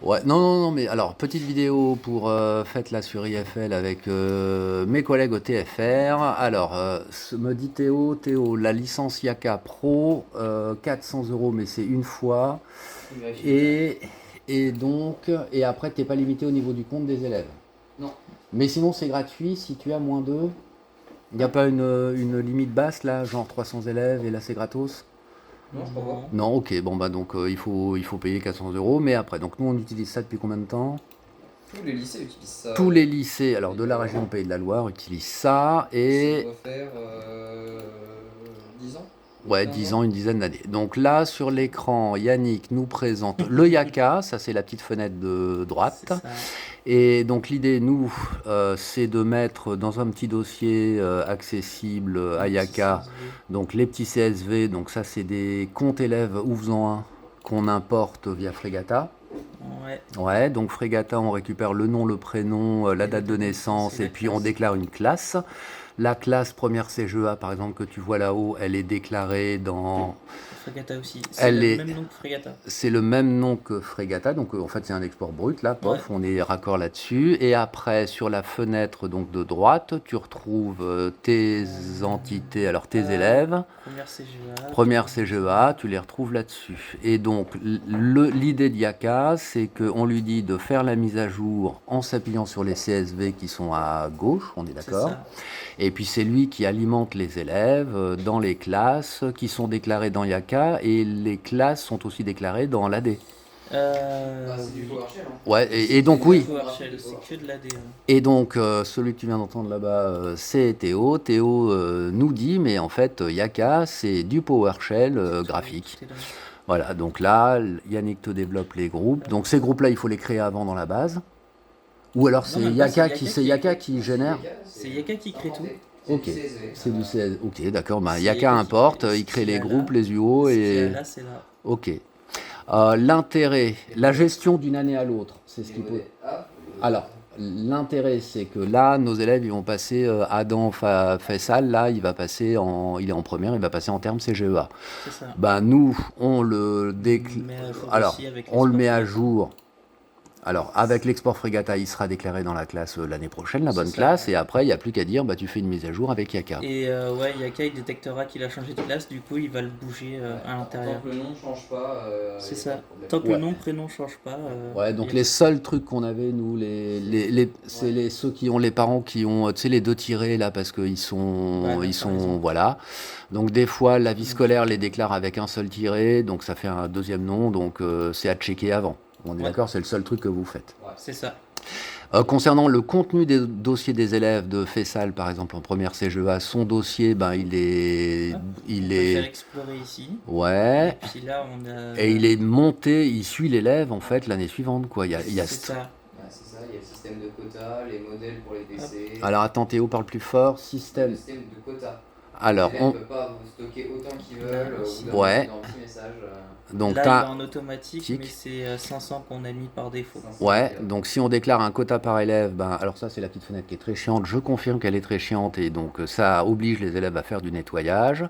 Ouais, non, non, non, mais alors, petite vidéo pour faites-la sur IFL avec mes collègues au TFR. Alors, me dit Théo, la licence Yaka Pro, 400 €, mais c'est une fois. Je vérifie vite. Et, et après, t'es pas limité au niveau du compte des élèves. Non. Mais sinon, c'est gratuit si tu as moins de. Il n'y a pas une limite basse là, genre 300 élèves et là c'est gratos? Non, je crois pas. Non, ok, bon bah donc il faut payer 400 €, mais après, donc nous on utilise ça depuis combien de temps? Tous les lycées utilisent ça. Tous les lycées, alors de la région Pays de la Loire, utilisent ça Ça et doit faire 10 ans. ouais, 15 10 ans. ans, une dizaine d'années. Donc là, sur l'écran, Yannick nous présente le Yaka, ça c'est la petite fenêtre de C'est droite. ça. Et donc l'idée, nous, c'est de mettre dans un petit dossier accessible à Yaka, donc les petits CSV, donc ça c'est des comptes élèves ou faisant un qu'on importe via Fregata. Ouais. Ouais, donc Fregata, on récupère le nom, le prénom, la Et date de naissance, et et la puis on classe. déclare une classe. La classe première CGEA, par exemple, que tu vois là-haut, elle est déclarée dans... Fregata aussi. C'est Elle le est... même nom que Fregata. C'est le même nom que Fregata, donc en fait c'est un export brut, là, pof, Ouais. on est raccord là-dessus. Et après, sur la fenêtre donc de droite, tu retrouves tes entités, alors tes élèves. Première CGA. Première CGEA, tu les retrouves là-dessus. Et donc, l'idée d'Yaka, c'est qu'on lui dit de faire la mise à jour en s'appuyant sur les CSV qui sont à gauche, on est C'est d'accord? ça. Et puis, c'est lui qui alimente les élèves dans les classes qui sont déclarées dans Yaka, et les classes sont aussi déclarées dans l'AD. C'est du Oui. PowerShell. Hein. Ouais, et donc, oui. PowerShell, c'est que de l'AD. Et donc, celui que tu viens d'entendre là-bas, c'est Théo. Théo nous dit, mais en fait, Yaka, c'est du PowerShell graphique. Voilà, donc là, Yannick te développe les groupes. Donc ces groupes-là, il faut les créer avant dans la base. Ou alors c'est même pas, Yaka qui génère. C'est Yaka qui crée tout. Ok, c'est du CSV. Ok, d'accord. Bah, C'est Yaka Yaka qui importe, crée. il crée Ce les qu'il y a groupes, là, les UO Ce qu'il y et. a là, c'est là. Ok. L'intérêt, la gestion d'une année à l'autre, c'est ce qui peut. Alors, l'intérêt, c'est que là, nos élèves, ils vont passer, Adam Faisal, là, il est en première, il va passer en termes CGEA. C'est ça. Ben, nous, on le Mais à jour Alors, aussi avec on le l'export met à Fregata. jour. Alors, avec l'export Fregata, il sera déclaré dans la classe l'année prochaine, la C'est bonne ça. classe, et après, il n'y a plus qu'à dire, bah, tu fais une mise à jour avec Yaka. Et ouais, Yaka il détectera qu'il a changé de classe, du coup il va le bouger à l'intérieur. Tant que le nom ne change pas. C'est y a ça. pas de problème. Tant que Ouais. le nom, prénom change pas. Ouais, donc y a- les seuls trucs qu'on avait, nous, c'est ceux qui ont les parents qui ont, tu sais, les deux tirés là, parce qu'ils sont, Ouais, ils t'as sont, raison. voilà. Donc des fois, la vie scolaire les déclare avec un seul tiré, donc ça fait un deuxième nom, donc c'est à checker avant. On est Ouais. d'accord, c'est le seul truc que vous faites. C'est ça. Concernant le contenu des dossiers des élèves de Fessal, par exemple, en première CGEA, son dossier, ben, il est, Hop, il on peut le faire est, explorer ici. Et ouais, puis là on a. et il est monté, il suit l'élève en fait l'année suivante, quoi. Il y a C'est ça. Ouais, c'est ça, il y a le système de quotas, les modèles pour les DC. Alors attends, Théo parle plus fort. Le Système. système de quotas. Alors, Les élèves ne peuvent pas stocker autant qu'ils veulent au bout d'un Ouais. dans un petit message. donc Là il t'as. est en automatique, mais c'est 500 qu'on a mis par défaut. 500. Ouais, donc si on déclare un quota par élève, ben, alors ça c'est la petite fenêtre qui est très chiante, je confirme qu'elle est très chiante et donc ça oblige les élèves à faire du nettoyage.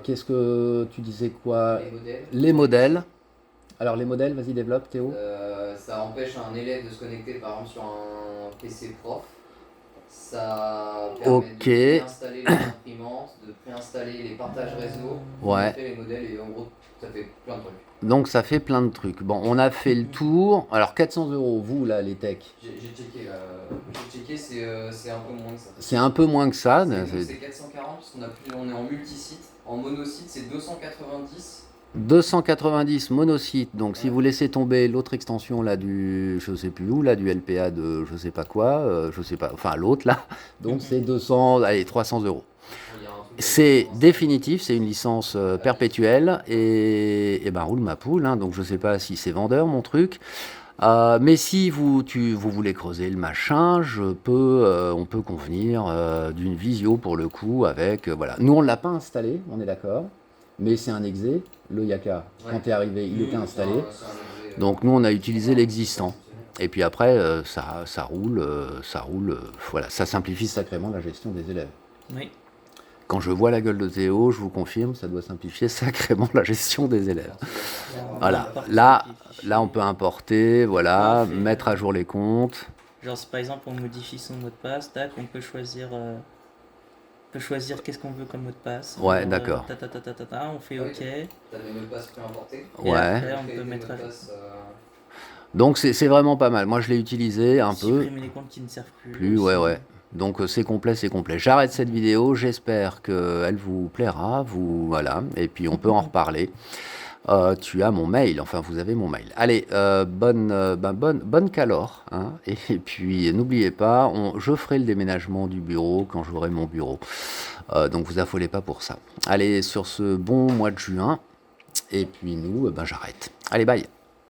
Qu'est-ce que tu disais quoi? Les modèles. Les modèles. Alors les modèles, vas-y développe Théo. Ça empêche un élève de se connecter par exemple sur un PC prof. Ça permet Ok. de préinstaller les imprimantes, de préinstaller les partages réseau, de Ouais. montrer les modèles et en gros ça fait plein de trucs. Donc ça fait plein de trucs. Bon, on a fait le tour. Alors 400 €, vous là, les techs. J'ai checké, c'est un peu moins que ça. C'est un peu moins que ça. C'est 440 parce on est en multisite. En monosite c'est 290. 290 monosite, donc si vous laissez tomber l'autre extension là du je sais plus où, là du LPA de je sais pas quoi, je sais pas, enfin l'autre là, donc c'est 200, allez 300 €. Il y a un truc C'est définitif, c'est une licence perpétuelle et ben roule ma poule, hein, donc je sais pas si c'est vendeur mon truc. Mais si vous voulez creuser le machin, on peut convenir d'une visio pour le coup avec voilà. Nous on l'a pas installé, on est d'accord, mais c'est un exé. Le Yaka, quand tu es arrivé, il était installé. Donc nous on a utilisé l'existant. Et puis après ça roule, voilà, ça simplifie sacrément la gestion des élèves. Oui. Quand je vois la gueule de Théo, je vous confirme, ça doit simplifier sacrément la gestion des élèves. Voilà, là on peut importer, voilà, Parfait. mettre à jour les comptes. Genre, si par exemple on modifie son mot de passe, tac, on peut choisir qu'est-ce qu'on veut comme mot de passe. Ouais, Genre, d'accord. On fait Ah oui, OK. T'as des mots de passe préimportés. Et Ouais. après, on Créer peut des mettre mots de à passe, Donc c'est vraiment pas mal. Moi je l'ai utilisé un peu. supprimer les comptes qui ne servent plus. Plus, ouais, aussi. ouais. Donc c'est complet, c'est complet. J'arrête cette vidéo, j'espère qu'elle vous plaira, voilà, et puis on peut en reparler. Tu as mon mail, enfin vous avez mon mail. Allez, bonne calor, hein. Et puis n'oubliez pas, je ferai le déménagement du bureau quand j'aurai mon bureau. Donc vous affolez pas pour ça. Allez, sur ce bon mois de juin, et puis nous, j'arrête. Allez, bye.